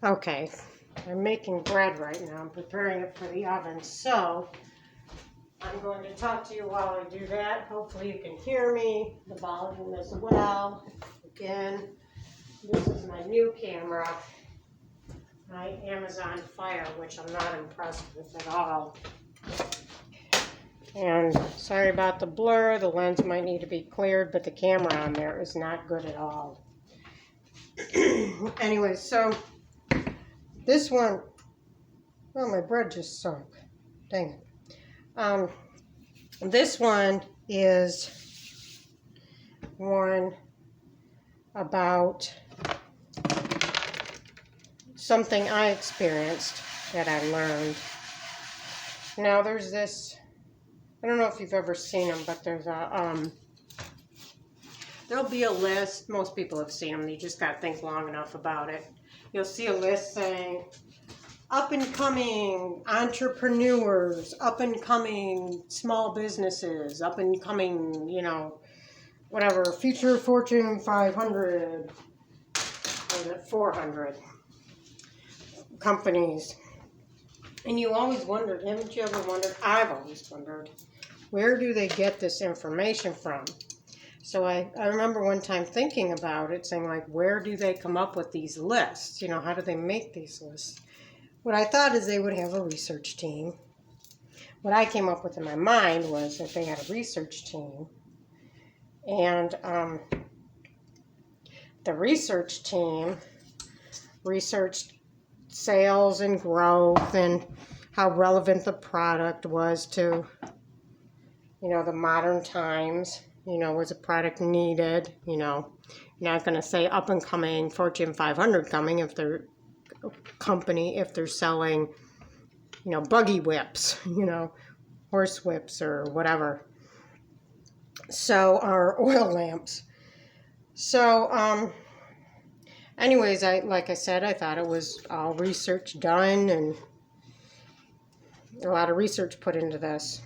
Okay, I'm making bread right now. I'm preparing it for the oven. So, I'm going to talk to you while I do that. Hopefully you can hear me. The volume as well. Again, this is my new camera. My Amazon Fire, which I'm not impressed with at all. And sorry about the blur. The lens might need to be cleared, but the camera on there is not good at all. Anyway, so this one, oh, my bread just sunk. Dang it. This one is one about something I experienced that I learned. Now there's this, I don't know if you've ever seen them, but there's a, there'll be a list. Most people have seen them. You just got to think long enough about it. You'll see a list saying, up and coming entrepreneurs, up and coming small businesses, up and coming, whatever, future Fortune 500, or 400 companies. And you always wondered, haven't you ever wondered? I've always wondered, where do they get this information from? So I remember one time thinking about it, saying like, where do they come up with these lists? How do they make these lists? What I thought is they would have a research team. What I came up with in my mind was that they had a research team. And the research team researched sales and growth and how relevant the product was to, the modern times. Was a product needed? You're not going to say up and coming Fortune 500 coming if they're company if they're selling, buggy whips, horse whips or whatever. So, or oil lamps. So, anyways, like I said, I thought it was all research done and a lot of research put into this.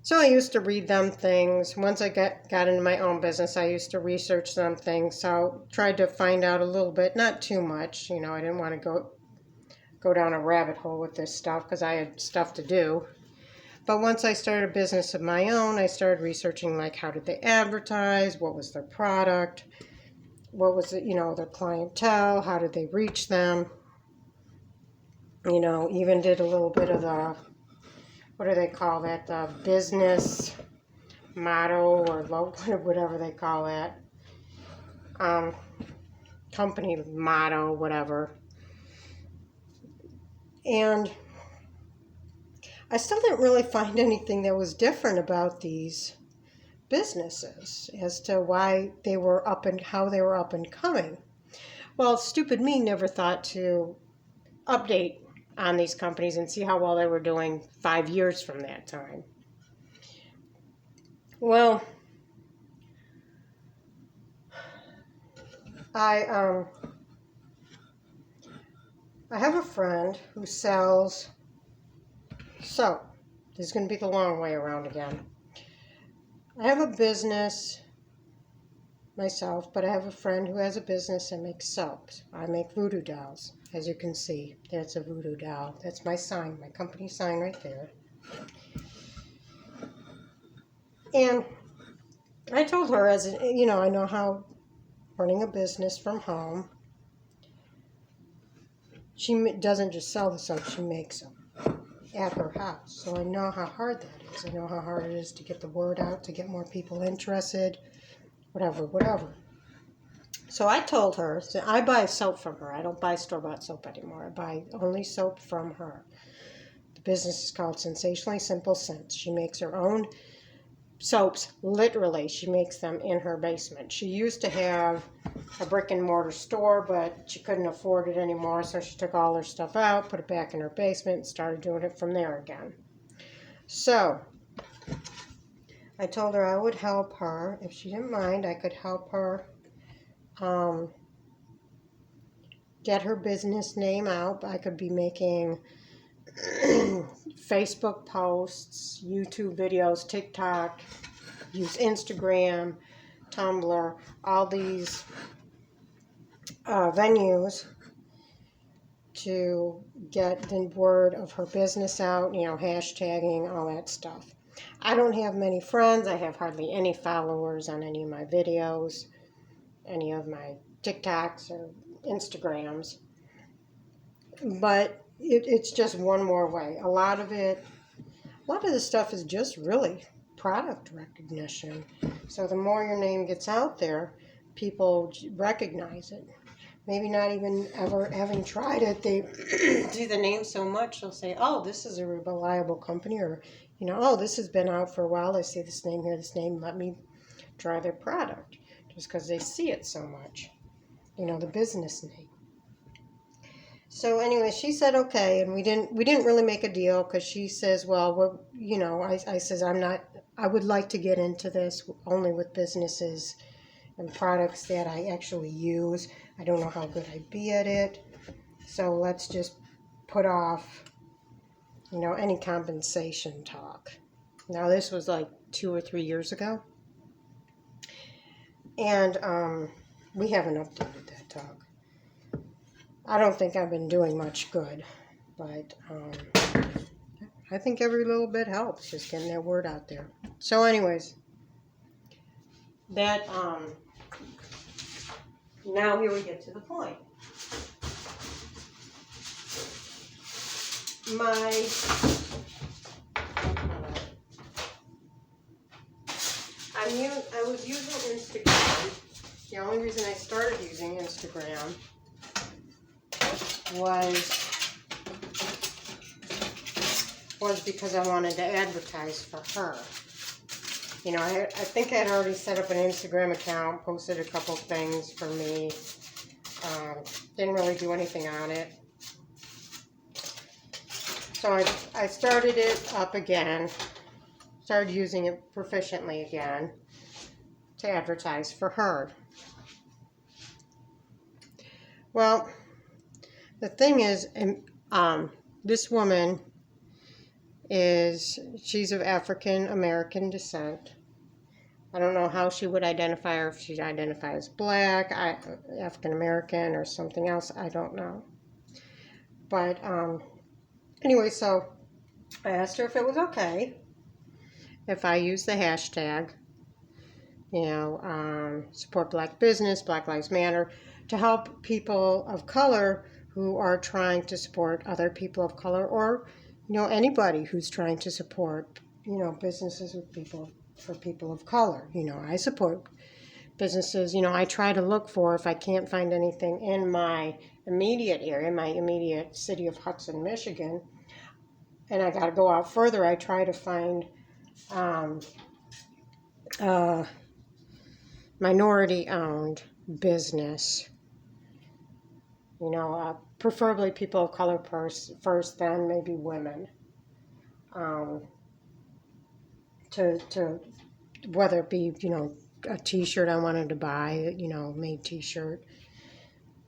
So I used to read them things. Once I got into my own business, I used to research them things. So tried to find out a little bit, not too much. I didn't want to go down a rabbit hole with this stuff because I had stuff to do. But once I started a business of my own, I started researching like how did they advertise, what was their product, what was it, their clientele, how did they reach them. Even did a little bit of the, what do they call that, the business motto or whatever they call that, company motto, whatever. And I still didn't really find anything that was different about these businesses as to why they were up and how they were up and coming. Well, stupid me never thought to update on these companies and see how well they were doing 5 years from that time. Well, I have a friend who sells soap. This is going to be the long way around again. I have a business myself, but I have a friend who has a business that makes soaps. I make voodoo dolls. As you can see, that's a voodoo doll. That's my sign, my company sign right there. And I told her, I know how running a business from home, she doesn't just sell the soap, she makes them at her house. So I know how hard that is. I know how hard it is to get the word out, to get more people interested, whatever. So I told her, so I buy soap from her. I don't buy store-bought soap anymore. I buy only soap from her. The business is called Sensationally Simple Scents. She makes her own soaps, literally. She makes them in her basement. She used to have a brick and mortar store, but she couldn't afford it anymore, so she took all her stuff out, put it back in her basement, and started doing it from there again. So I told her I would help her. If she didn't mind, I could help her get her business name out. I could be making Facebook posts, YouTube videos, TikTok, use Instagram, Tumblr, all these venues to get the word of her business out, hashtagging, all that stuff. I don't have many friends. I have hardly any followers on any of my videos, any of my TikToks or Instagrams. But it's just one more way. A lot of the stuff is just really product recognition. So the more your name gets out there, people recognize it. Maybe not even ever having tried it, they see the name so much, they'll say, oh, this is a reliable company, or, oh, this has been out for a while. I see this name here, let me try their product, just because they see it so much, the business name. So anyway, she said okay, and we didn't really make a deal, because she says, well, I says, I would like to get into this only with businesses and products that I actually use. I don't know how good I'd be at it. So let's just put off, any compensation talk. Now, this was like 2 or 3 years ago. And we haven't updated that talk. I don't think I've been doing much good. But I think every little bit helps, just getting that word out there. So anyways, that... now here we get to the point. I was using Instagram. The only reason I started using Instagram was because I wanted to advertise for her. I think I'd already set up an Instagram account, posted a couple things for me. Didn't really do anything on it. So I started it up again, started using it proficiently again to advertise for her. Well, the thing is, this woman she's of African American descent. I don't know how she would identify, or if she'd identify as black, African American, or something else. I don't know. But anyway, so I asked her if it was okay if I use the hashtag, support Black business, Black Lives Matter, to help people of color who are trying to support other people of color, or anybody who's trying to support businesses for people of color. I support businesses. I try to look for, if I can't find anything in my immediate area, my immediate city of Hudson, Michigan, and I got to go out further, I try to find minority-owned business. Preferably people of color first, then maybe women. To whether it be, a t-shirt I wanted to buy, made t-shirt,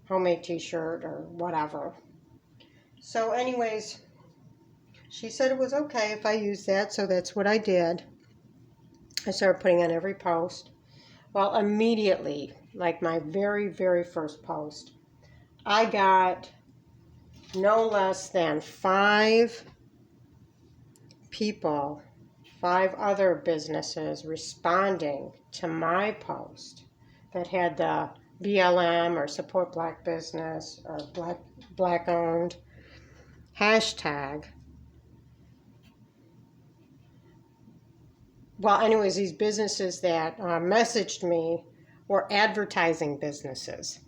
homemade t-shirt, or whatever. So anyways, she said it was okay if I used that, so that's what I did. I started putting on every post. Well, immediately, like my very, very first post, I got no less than 5 people, 5 other businesses responding to my post that had the BLM or support Black business or black owned hashtag. Well, anyways, these businesses that messaged me were advertising businesses,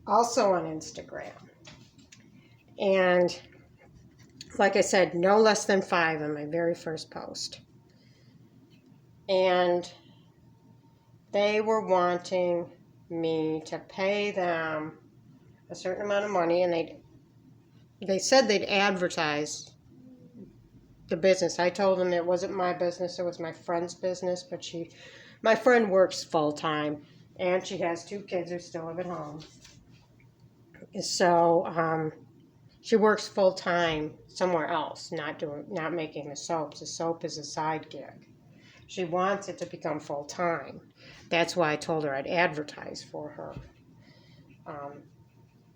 also on Instagram. And like I said, no less than 5 on my very first post. And they were wanting me to pay them a certain amount of money, and they said they'd advertise the business. I told them it wasn't my business, it was my friend's business, but my friend works full-time, and she has 2 kids who still live at home. So she works full-time somewhere else, not making the soaps. The soap is a side gig. She wants it to become full-time. That's why I told her I'd advertise for her.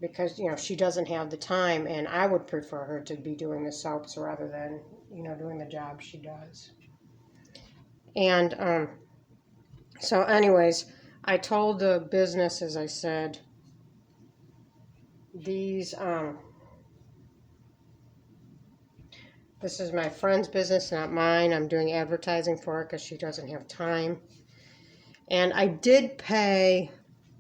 because, she doesn't have the time, and I would prefer her to be doing the soaps rather than, doing the job she does. And so anyways, I told the business, as I said, this is my friend's business, not mine. I'm doing advertising for her because she doesn't have time. And I did pay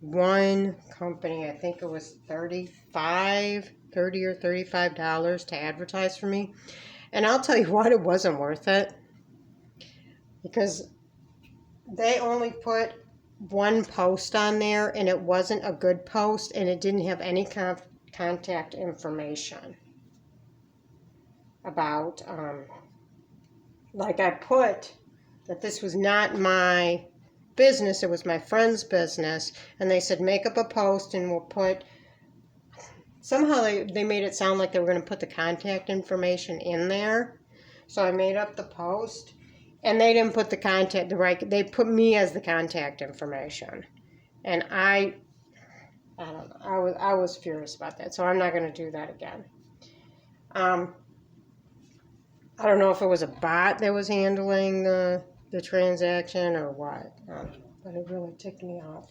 one company, I think it was $30 or $35 to advertise for me. And I'll tell you what, it wasn't worth it. Because they only put one post on there, and it wasn't a good post, and it didn't have any contact information about, like I put that this was not my business, it was my friend's business, and they said make up a post and we'll put, somehow they made it sound like they were going to put the contact information in there. So I made up the post, and they didn't put the contact, they put me as the contact information. And I don't know, I was furious about that, so I'm not going to do that again. I don't know if it was a bot that was handling the transaction or what, but it really ticked me off.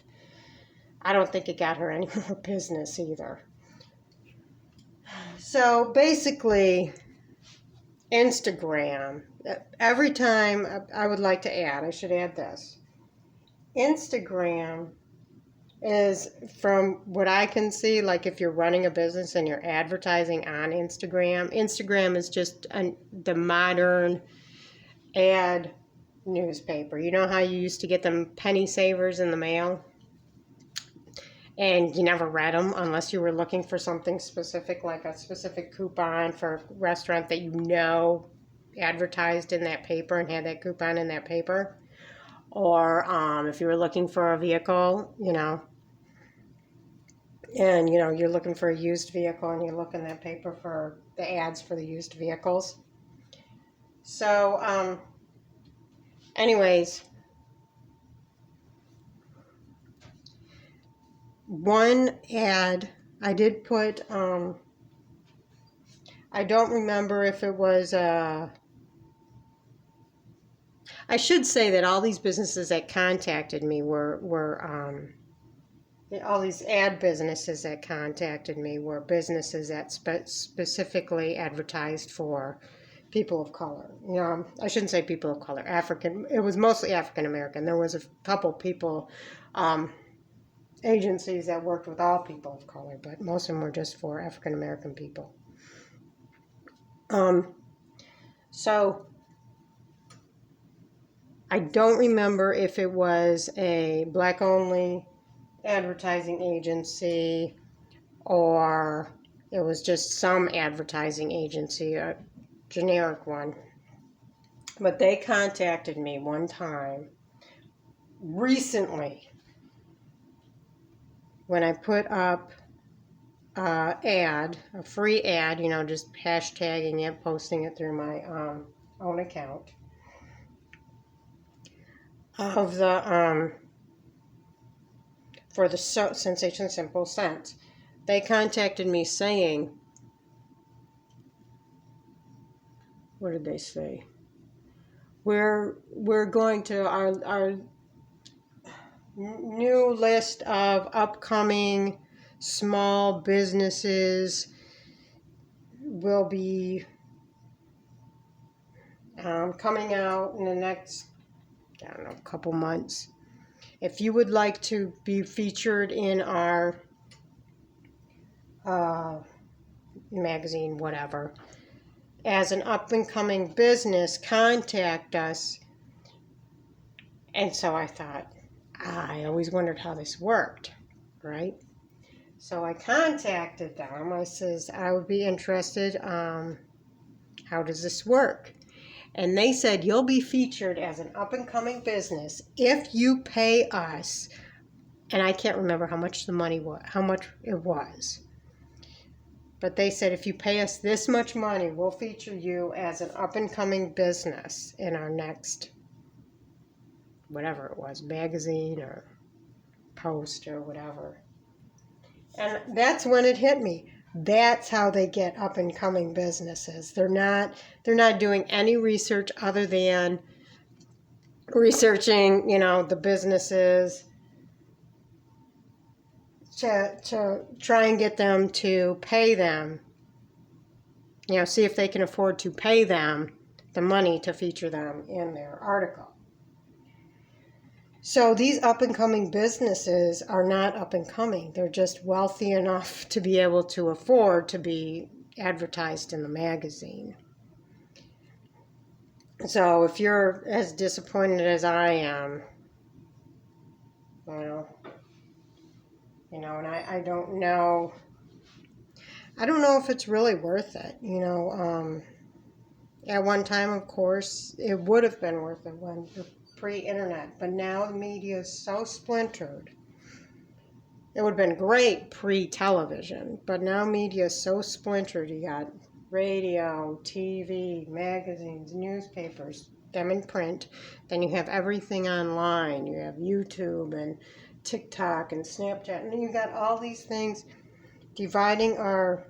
I don't think it got her any more business either. So basically, Instagram, every time I would like to add, I should add this. Instagram is, from what I can see, like if you're running a business and you're advertising on Instagram is just the modern ad newspaper. You know how you used to get them penny savers in the mail? And you never read them unless you were looking for something specific, like a specific coupon for a restaurant that advertised in that paper and had that coupon in that paper. Or if you were looking for a vehicle, and you're looking for a used vehicle and you look in that paper for the ads for the used vehicles. So anyways, one ad I did put, I don't remember if it was I should say that all these businesses that contacted me were all these ad businesses that contacted me were businesses that specifically advertised for people of color. I shouldn't say people of color, African. It was mostly African American. There was a couple people, agencies that worked with all people of color, but most of them were just for African American people. So I don't remember if it was a black-only advertising agency or it was just some advertising agency, a generic one. But they contacted me one time recently when I put up a free ad, just hashtagging it, posting it through my own account of the for the Sensation Simple Scents. They contacted me saying, what did they say? We're going to our new list of upcoming small businesses will be coming out in the next, couple months. If you would like to be featured in our magazine, whatever, as an up-and-coming business, contact us. And so I thought, I always wondered how this worked, right? So I contacted them. I says, I would be interested. How does this work? And they said, you'll be featured as an up-and-coming business if you pay us. And I can't remember how much it was. But they said, if you pay us this much money, we'll feature you as an up-and-coming business in our next, whatever it was, magazine or post or whatever. And that's when it hit me. That's how they get up and coming businesses. They're not doing any research other than researching, the businesses to try and get them to pay them, see if they can afford to pay them the money to feature them in their article. So these up and coming businesses are not up and coming. They're just wealthy enough to be able to afford to be advertised in the magazine. So if you're as disappointed as I am, and I don't know if it's really worth it. At one time, of course, it would have been worth it when pre-internet, but now the media is so splintered. It would have been great pre-television, but now media is so splintered. You got radio, TV, magazines, newspapers, them in print. Then you have everything online. You have YouTube and TikTok and Snapchat, and then you got all these things dividing our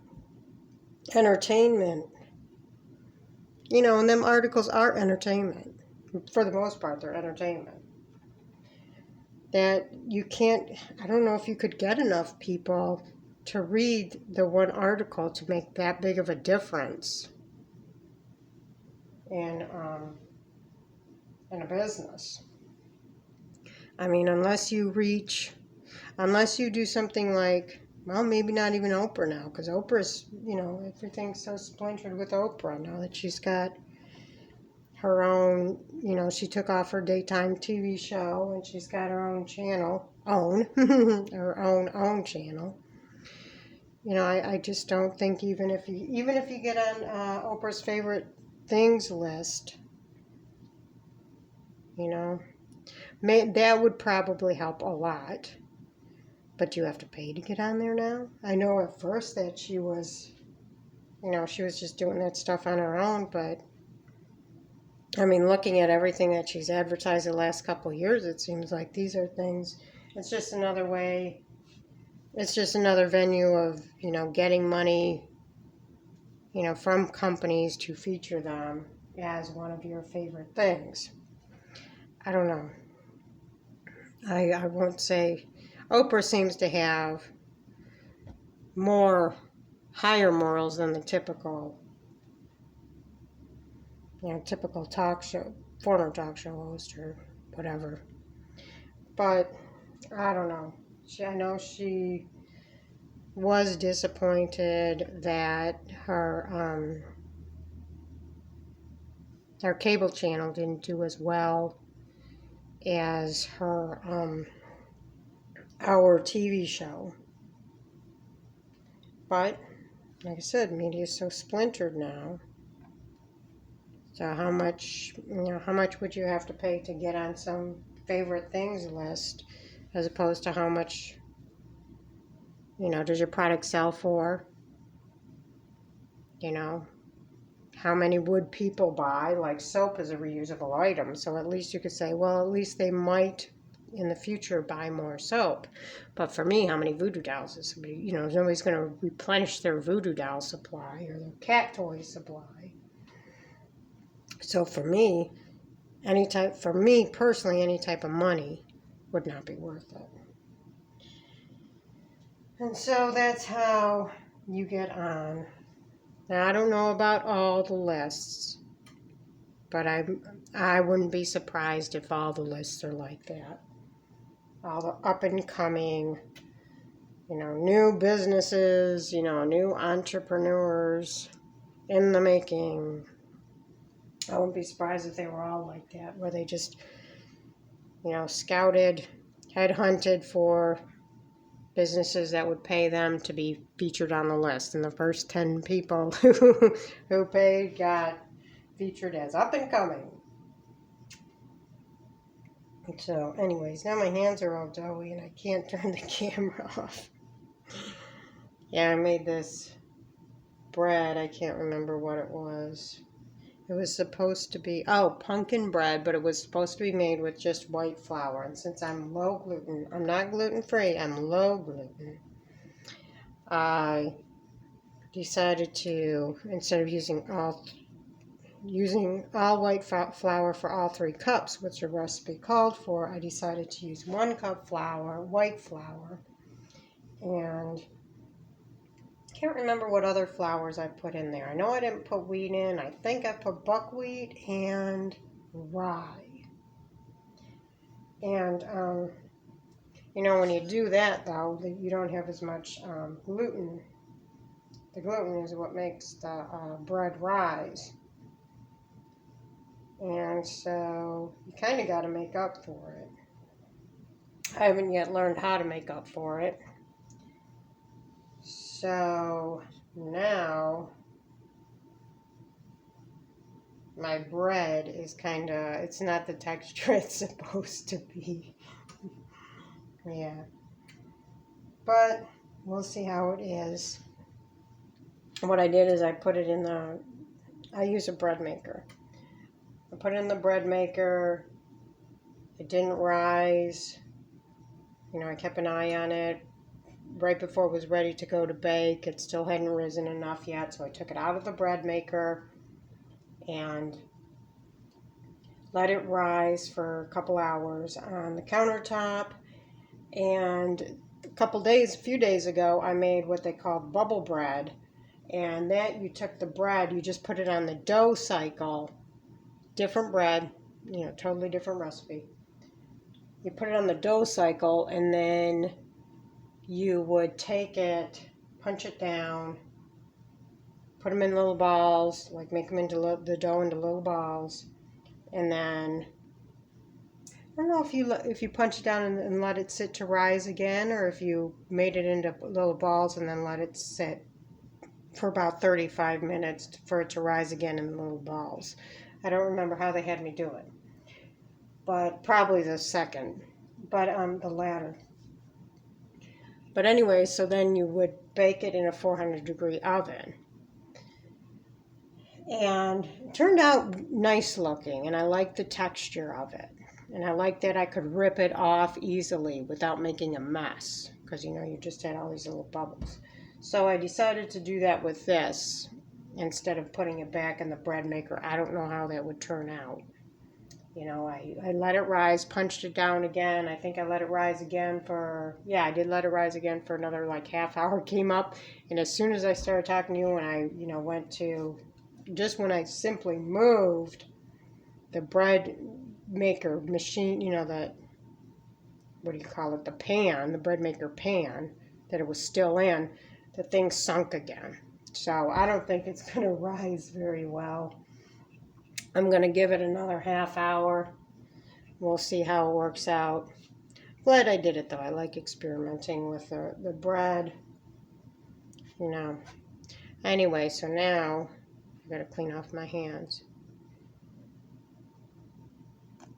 entertainment. And them articles are entertainment. For the most part, they're entertainment. That you can't, I don't know if you could get enough people to read the one article to make that big of a difference in a business. I mean, unless you do something like, well, maybe not even Oprah now, because Oprah's, everything's so splintered with Oprah now that she's got her own, she took off her daytime TV show and she's got her own channel, her own channel. I just don't think even if you get on Oprah's favorite things list, that would probably help a lot. But you have to pay to get on there now. I know at first that she was just doing that stuff on her own, but I mean, looking at everything that she's advertised the last couple of years, it seems like these are things, it's just another way, it's just another venue of, getting money, from companies to feature them as one of your favorite things. I don't know. I won't say. Oprah seems to have higher morals than the typical former talk show host or whatever. But I don't know. I know she was disappointed that her cable channel didn't do as well as her our TV show. But like I said, media is so splintered now. So how much would you have to pay to get on some favorite things list, as opposed to how much does your product sell for? How many would people buy? Like soap is a reusable item, so at least you could say, well, at least they might in the future buy more soap. But for me, how many voodoo dolls is somebody, nobody's going to replenish their voodoo doll supply or their cat toy supply. So for me personally, any type of money would not be worth it. And so that's how you get on. Now, I don't know about all the lists, but I wouldn't be surprised if all the lists are like that. All the up and coming, new businesses, new entrepreneurs in the making. I wouldn't be surprised if they were all like that, where they just, scouted, headhunted for businesses that would pay them to be featured on the list. And the first 10 people who paid got featured as up and coming. So, anyways, now my hands are all doughy and I can't turn the camera off. Yeah, I made this bread. I can't remember what it was. It was supposed to be, pumpkin bread, but it was supposed to be made with just white flour. And since I'm low gluten, I'm not gluten-free, I'm low gluten. I decided to, instead of using all white flour for all 3 cups, which the recipe called for, I decided to use 1 cup flour, white flour, and can't remember what other flours I put in there. I know I didn't put wheat in. I think I put buckwheat and rye. And, you know, when you do that, though, you don't have as much gluten. The gluten is what makes the bread rise. And so you kind of got to make up for it. I haven't yet learned how to make up for it. So now my bread is kind of, it's not the texture it's supposed to be. Yeah. But we'll see how it is. What I did is I put it in I use a bread maker. I put it in the bread maker. It didn't rise. You know, I kept an eye on it. Right before it was ready to go to bake, it still hadn't risen enough yet, so I took it out of the bread maker and let it rise for a couple hours on the countertop. And a few days ago, I made what they call bubble bread. And that, you took the bread, you just put it on the dough cycle. Different bread, you know, totally different recipe. You put it on the dough cycle, and then you would take it, punch it down, put them in little balls, like make them into the dough into little balls, and then I don't know if you punch it down and let it sit to rise again, or if you made it into little balls and then let it sit for about 35 minutes for it to rise again in little balls. I don't remember how they had me do it, but probably the second, but the latter. But anyway, so then you would bake it in a 400-degree oven. And it turned out nice looking, and I liked the texture of it. And I liked that I could rip it off easily without making a mess, because, you know, you just had all these little bubbles. So I decided to do that with this instead of putting it back in the bread maker. I don't know how that would turn out. You know, I let it rise, punched it down again. I think I let it rise again I did let it rise again for another like half hour. It came up, and as soon as I started talking to you, and I, you know, when I simply moved the bread maker machine, you know, what do you call it, the bread maker pan that it was still in, the thing sunk again. So I don't think it's going to rise very well. I'm going to give it another half hour. We'll see how it works out. Glad I did it, though. I like experimenting with the bread. You know. Anyway, so now I've got to clean off my hands.